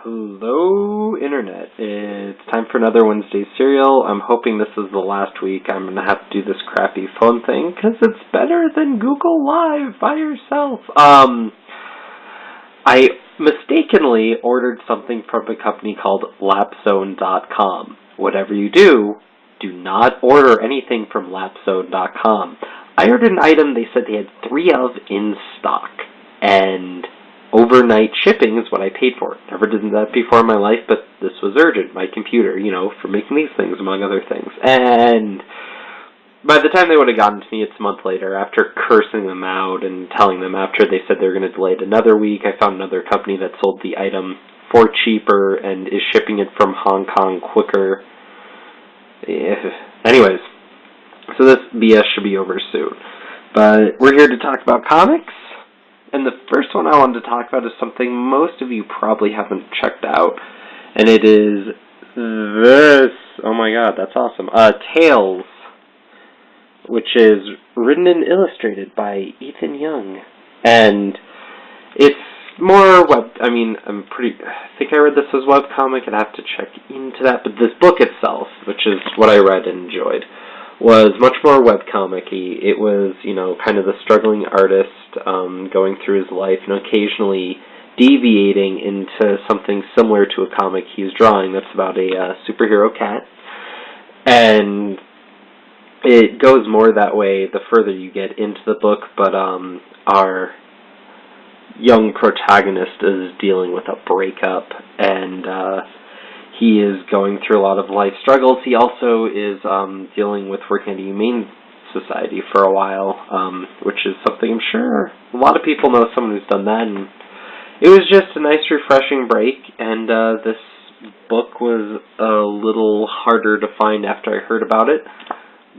Hello, Internet. It's time for another Wednesday serial. I'm hoping this is the last week. I'm going to have to do this crappy phone thing because it's better than Google Live by yourself. I mistakenly ordered something from a company called lapzone.com. Whatever you do, do not order anything from lapzone.com. I ordered an item they said they had 3 of in stock, and overnight shipping is what I paid for. Never did that before in my life, but this was urgent. My computer, for making these things, among other things. And by the time they would have gotten to me, it's a month later, after cursing them out and telling them after they said they were going to delay it another week. I found another company that sold the item for cheaper and is shipping it from Hong Kong quicker. Anyways, so this BS should be over soon. But we're here to talk about comics. And the first one I wanted to talk about is something most of you probably haven't checked out. And it is this. Oh my god, that's awesome. Tales, which is written and illustrated by Ethan Young. And it's more I think I read this as webcomic. I'd have to check into that. But this book itself, which is what I read and enjoyed, was much more webcomic-y. It was, kind of the struggling artist going through his life and occasionally deviating into something similar to a comic he's drawing that's about a superhero cat. And it goes more that way the further you get into the book, but our young protagonist is dealing with a breakup, and he is going through a lot of life struggles. He also is dealing with working at a humane society for a while, which is something I'm sure a lot of people know someone who's done that. And it was just a nice, refreshing break, and this book was a little harder to find after I heard about it,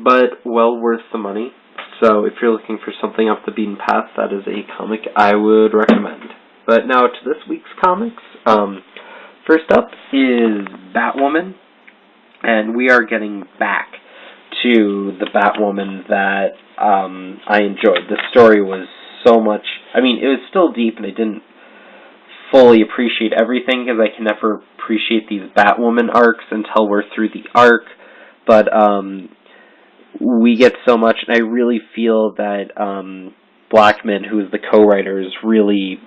but well worth the money. So if you're looking for something off the beaten path, that is a comic I would recommend. But now to this week's comics. First up is Batwoman, and we are getting back to the Batwoman that I enjoyed. The story was so much, it was still deep, and I didn't fully appreciate everything, because I can never appreciate these Batwoman arcs until we're through the arc, but we get so much, and I really feel that Blackman, who is the co-writer, is really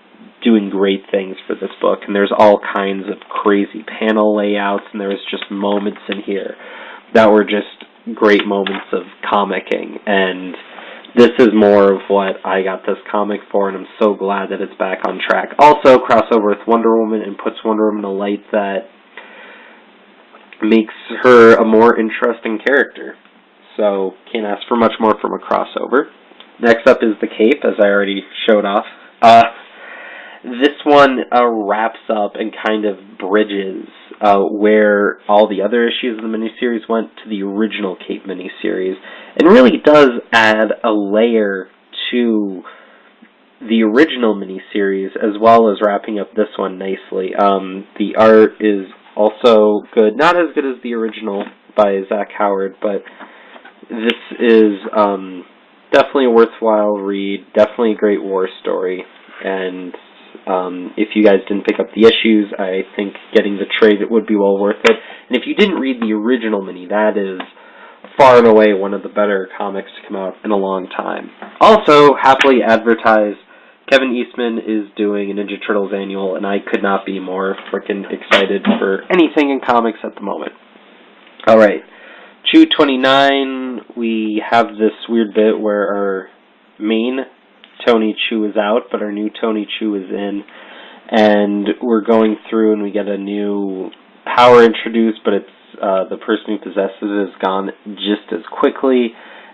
doing great things for this book, and there's all kinds of crazy panel layouts, and there was just moments in here that were just great moments of comicking, and this is more of what I got this comic for, and I'm so glad that it's back on track. Also, crossover with Wonder Woman and puts Wonder Woman in a light that makes her a more interesting character. So, can't ask for much more from a crossover. Next up is the Cape, as I already showed off. This one wraps up and kind of bridges where all the other issues of the miniseries went to the original Cape miniseries, and really does add a layer to the original miniseries, as well as wrapping up this one nicely. The art is also good. Not as good as the original by Zach Howard, but this is definitely a worthwhile read, definitely a great war story, and if you guys didn't pick up the issues, I think getting the trade it would be well worth it. And if you didn't read the original mini, that is far and away one of the better comics to come out in a long time. Also, happily advertised, Kevin Eastman is doing a Ninja Turtles annual, and I could not be more freaking excited for anything in comics at the moment. Alright, Chew 29, we have this weird bit where our main Tony Chu is out, but our new Tony Chu is in, and we're going through and we get a new power introduced, but it's the person who possesses it is gone just as quickly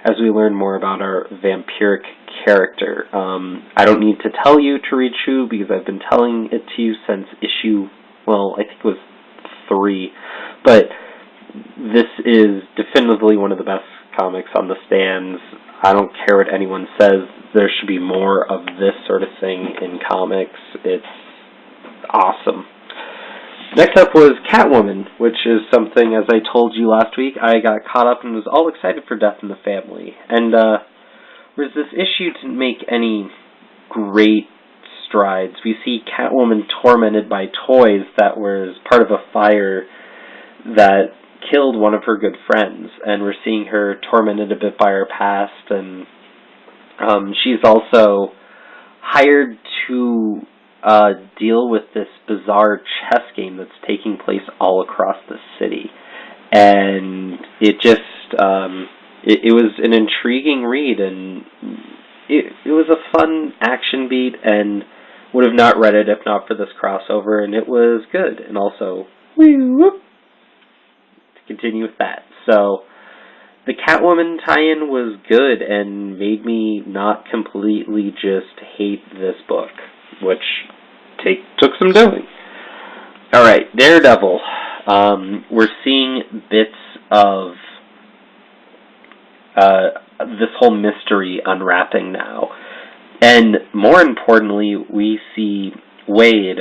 as we learn more about our vampiric character. I don't need to tell you to read Chu, because I've been telling it to you since issue, I think it was 3, but this is definitively one of the best comics on the stands. I don't care what anyone says, there should be more of this sort of thing in comics. It's awesome. Next up was Catwoman, which is something, as I told you last week, I got caught up and was all excited for Death in the Family. And whereas this issue didn't make any great strides. We see Catwoman tormented by toys that was part of a fire that killed one of her good friends, and we're seeing her tormented a bit by her past, and she's also hired to deal with this bizarre chess game that's taking place all across the city. And it just, it was an intriguing read, and it was a fun action beat, and would have not read it if not for this crossover, and it was good. And also, to continue with that. So, the Catwoman tie-in was good and made me not completely just hate this book, which took some doing. Alright, Daredevil. We're seeing bits of this whole mystery unwrapping now. And more importantly, we see Wade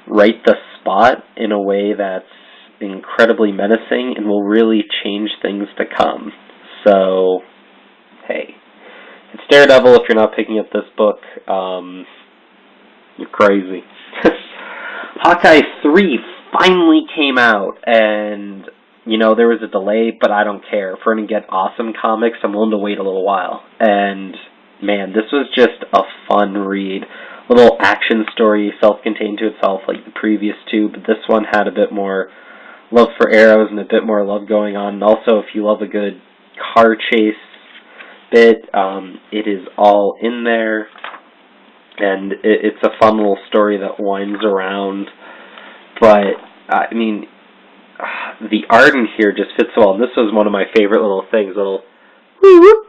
write the spot in a way that's incredibly menacing and will really change things to come. So, hey. It's Daredevil. If you're not picking up this book, you're crazy. Hawkeye 3 finally came out, and, you know, there was a delay, but I don't care. If we're going to get awesome comics, I'm willing to wait a little while. And, man, this was just a fun read. A little action story, self-contained to itself like the previous two, but this one had a bit more love for arrows and a bit more love going on. And also, if you love a good car chase bit, it is all in there. And it's a fun little story that winds around. But, I mean, the art in here just fits well. And this was one of my favorite little things. Little, woo whoop,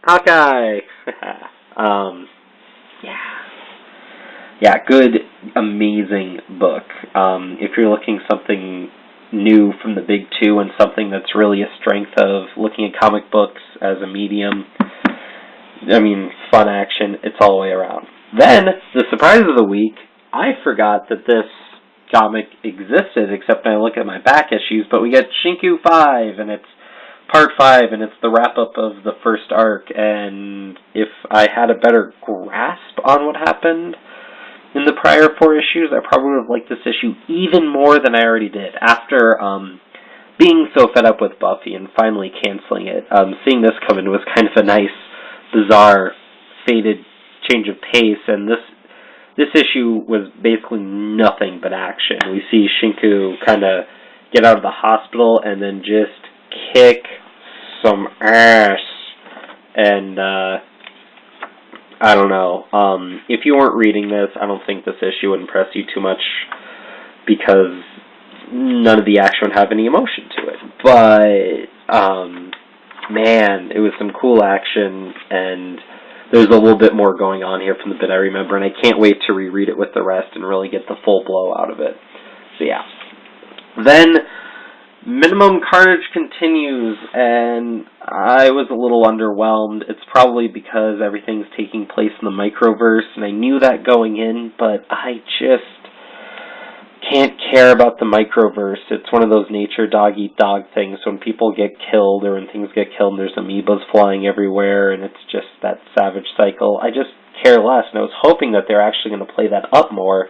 Hawkeye. Yeah, good, amazing book. If you're looking something new from the big two and something that's really a strength of looking at comic books as a medium, I mean, fun action, it's all the way around. Then, the surprise of the week, I forgot that this comic existed, except when I look at my back issues, but we get Shinku 5, and it's Part 5, and it's the wrap-up of the first arc, and if I had a better grasp on what happened in the prior 4 issues, I probably would have liked this issue even more than I already did. After being so fed up with Buffy and finally canceling it, seeing this come in was kind of a nice, bizarre, faded change of pace, and this issue was basically nothing but action. We see Shinku kind of get out of the hospital and then just kick some ass, and I don't know. If you weren't reading this, I don't think this issue would impress you too much because none of the action would have any emotion to it. But, man, it was some cool action, and there's a little bit more going on here from the bit I remember, and I can't wait to reread it with the rest and really get the full blow out of it. So, yeah. Then, Minimum Carnage continues, and I was a little underwhelmed. It's probably because everything's taking place in the microverse, and I knew that going in, but I just can't care about the microverse. It's one of those nature dog-eat-dog things. When people get killed, or when things get killed, and there's amoebas flying everywhere, and it's just that savage cycle, I just care less, and I was hoping that they're actually going to play that up more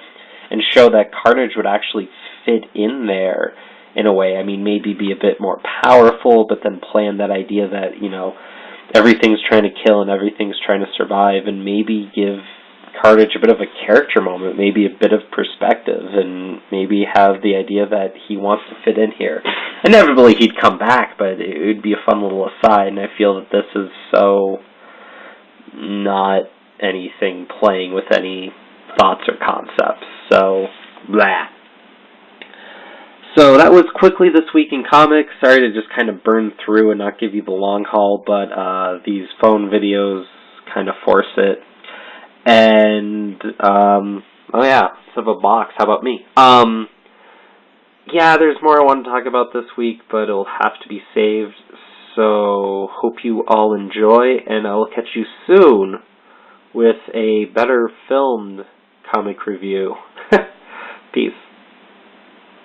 and show that Carnage would actually fit in there in a way. I mean, maybe be a bit more powerful, but then play on that idea that, you know, everything's trying to kill and everything's trying to survive, and maybe give Carnage a bit of a character moment, maybe a bit of perspective, and maybe have the idea that he wants to fit in here. Inevitably, he'd come back, but it would be a fun little aside, and I feel that this is so not anything playing with any thoughts or concepts. So, blah. So that was quickly this week in comics. Sorry to just kind of burn through and not give you the long haul, but these phone videos kind of force it. And, oh yeah, let's have a box. How about me? Yeah, there's more I want to talk about this week, but it'll have to be saved. So, hope you all enjoy, and I'll catch you soon with a better filmed comic review. Peace.